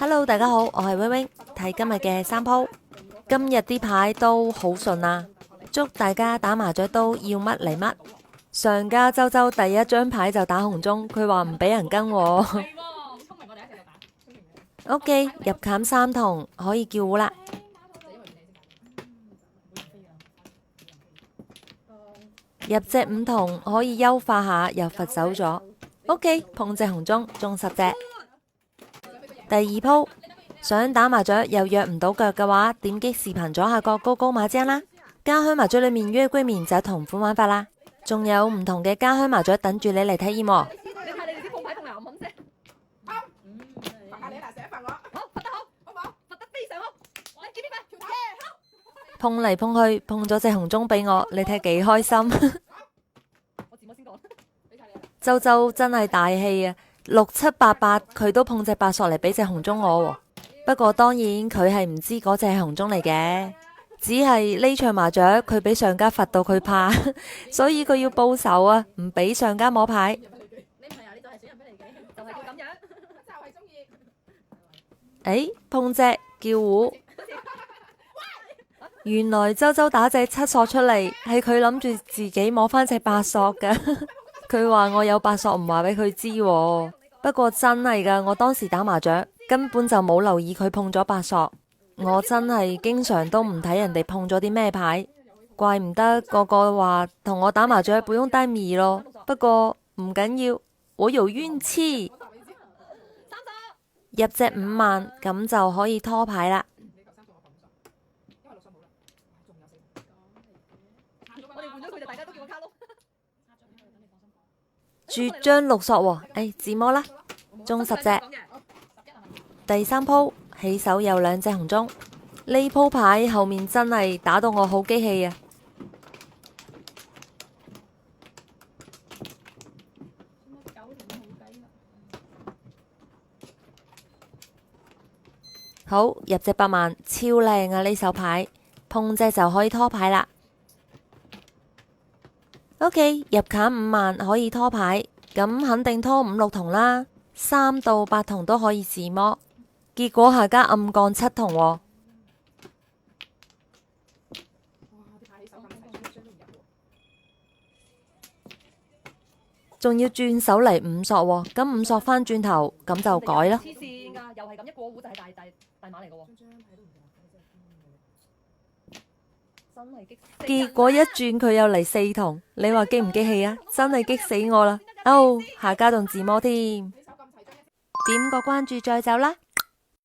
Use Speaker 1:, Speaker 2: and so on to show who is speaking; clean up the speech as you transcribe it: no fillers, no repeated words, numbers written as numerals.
Speaker 1: Hello，大家好，我係 wing wing，睇今日嘅三鋪。今日啲牌都好順啊，祝大家打麻雀都要乜嚟乜。上家周周第一張牌就打紅中，佢話唔俾人跟喎。OK， 入砍3筒可以叫胡啦。入隻5筒可以優化下，又罰走咗。OK， 碰隻紅中，中10隻。第二鋪想打麻雀又約唔到腳嘅話，點擊視頻左下角高高馬將啦。家鄉麻雀裏面約歸面就有同款玩法啦，仲有唔同嘅家鄉麻雀等住你嚟體驗喎。
Speaker 2: 你睇你哋啲鋪牌痛牙唔肯聲。好，罰下你嗱，成日罰我。好，罰得好，好唔好？罰得非常好。你見邊塊？條好。
Speaker 1: 碰嚟碰去，碰咗隻紅中俾我，你睇幾開心。
Speaker 2: 我自摸先講。
Speaker 1: 周周真係大氣啊！6、7、8、8，佢都碰隻8索嚟俾隻紅中我喎。不過當然佢係唔知嗰隻係紅中嚟嘅，只係呢場麻雀佢俾上家罰到佢怕，所以佢要報仇啊，唔俾上家摸牌。
Speaker 2: 你唔係啊？呢度係選人俾你嘅，就係要咁樣，就係中意。
Speaker 1: 誒，碰隻叫胡，原來周周打隻7索出嚟，係佢諗住自己摸翻隻8索噶。佢話我有8索唔話俾佢知喎，不過真係噶，我當時打麻雀根本就冇留意佢碰咗8索，我真係經常都唔睇人哋碰咗啲咩牌，怪唔得個個話同我打麻雀不用帶米咯。不過唔緊要，我有運氣，入隻5萬咁就可以拖牌啦。
Speaker 2: 我哋換咗佢就大家都叫我卡咯。
Speaker 1: 絕張6索喎，自摸啦，中10隻。第三鋪起手有2隻紅中，呢鋪牌後面真係打到我好機器啊！好，入隻8萬，超靚啊！呢手牌碰隻就可以拖牌啦。OK， 入砍5萬可以拖牌，咁肯定拖5、6筒啦，3到8筒都可以自摸。結果下家暗槓7筒喎，仲要轉手嚟5索喎，咁5索翻轉頭咁就改咯。
Speaker 2: 黐線㗎，又係咁一過戶就係大馬嚟㗎喎。真係激死！
Speaker 1: 結果一轉佢又嚟4筒，你話激唔激氣啊？真係激死我啦！下家仲自摸添，點個關注再走啦。